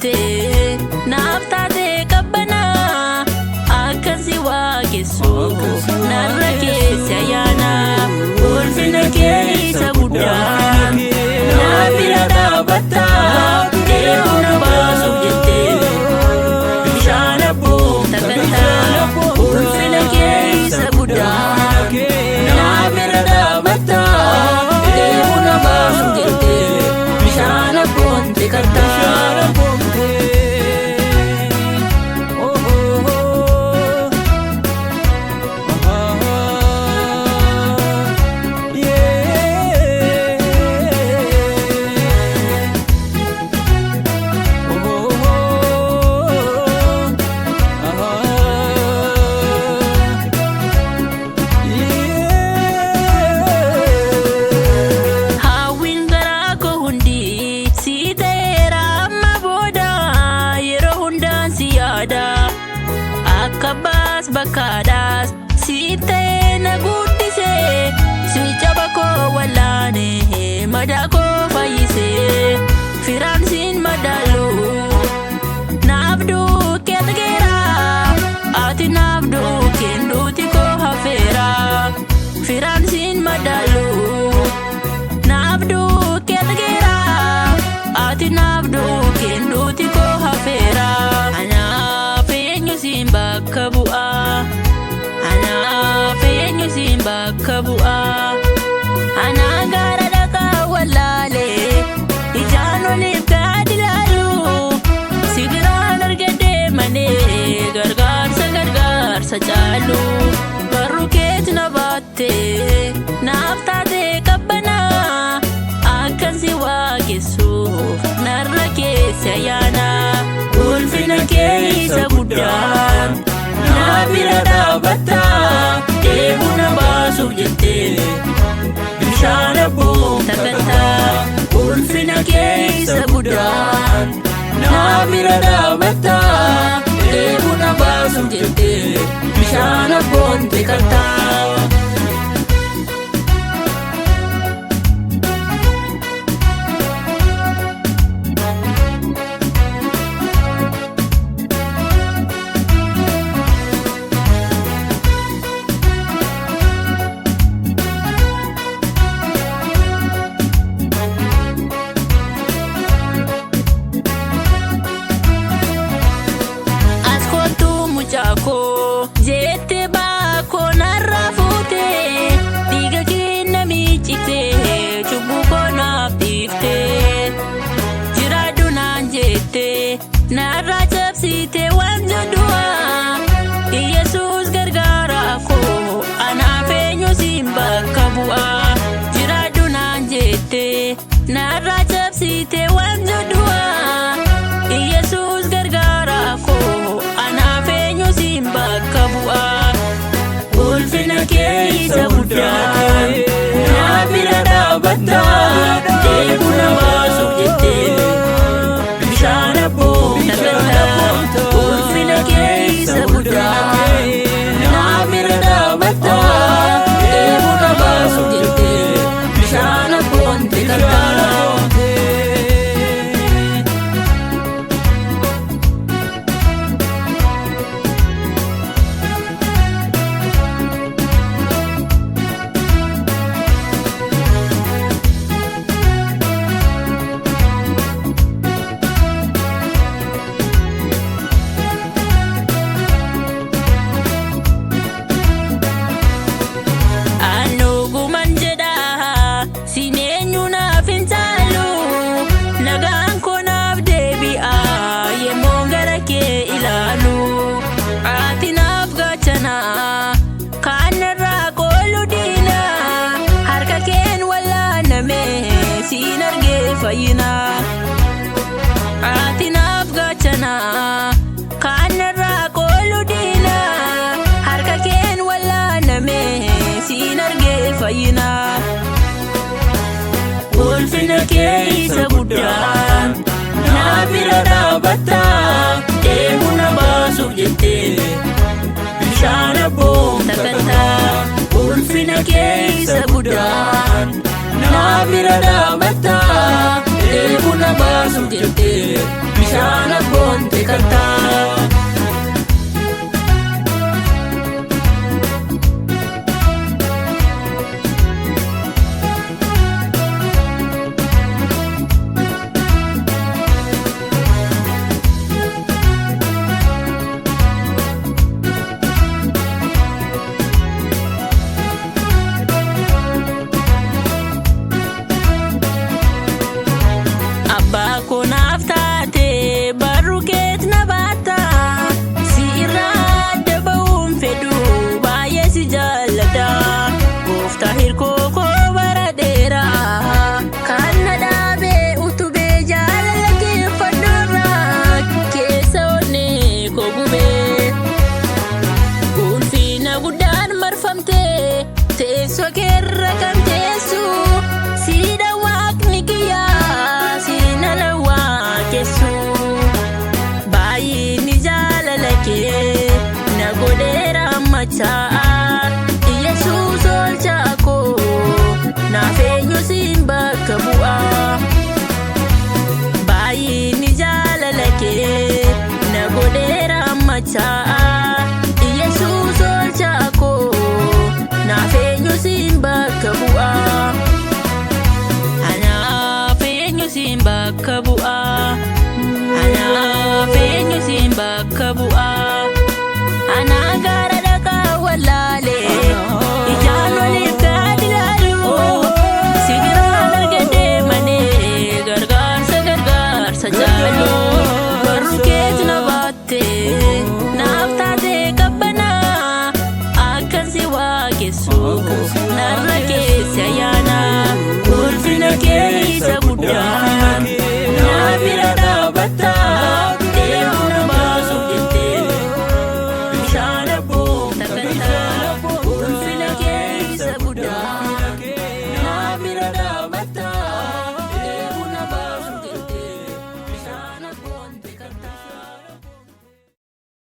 batte naaf taate qabbana akkasi waaqessu narra keessa ayyaana ulfina keessa guddaa naa bira dhaabatta deemuna baasuuf jettee bishaan abboom takkatta ulfina keessa guddaa naa bira dhaabatta deemuna baasuuf jettee bishaan abboom takkatta. Kabas bakadas site na guddise si jabako walane madako fayise firansin madalu nabdu ketgera ati nabdu kenduti ko hafera firansin madalu nabdu ketgera ati nabdu kenduti ko hafera Kabua, ana fenyu simba kabua, ana gara daka walale, ijano lipka dilalu, sigiran argede mane, gargar sa jalu, baruket na batte, naftate kabbana, akan si wagesu, narra keessa ayyaana, ulfina keessa guddaa. Bira dhaabatta deemuna baasuuf jettee bishaan abboom takkatta ulfina keessa guddaa naa bira dhaabatta deemuna baasuuf jettee bishaan abboom takkatta. Jako jete ba ko narrafute diga kinna michite chubu ko naftifte jiradu nan jete narra chapsite wanjadua Jesus gargara ko ana fenyu simba kabua jiradu nan jete narra chapsite wanjadua Jesus gargara ko kabua ulfina keessa guddaa naa bira dhaabatta deemuna baasuuf jettee bishaan abboom takkatta ulfina keessa guddaa naa bira dhaabatta deemuna baasuuf jettee bishaan abboom takkatta. Fayina ati naaf gachana kanarra qolu dina harka keen wallaaname siin argee fayina ulfina keessa guddaa naa bira dhaabatta deemuna baasuuf jettee bishaan abboom takkatta ulfina keessa guddaa naa bira dhaabatta deemuna baasuuf jettee bishaan mataa Yesuus oolchaa koo naaf eenyu siin bakka bu'aa baay'inni jaalala kee na godheera mataa Yesuus oolchaa koo naaf eenyu siin bakka bu'aa anaaf eenyu siin bakka bu'aa anaaf eenyu siin bakka bu'aa anaa gaara dhaqaa wallaalee ijaan waliif gadi laalu sigiraan argadhee manee gargaarsa jaalu barru keetu na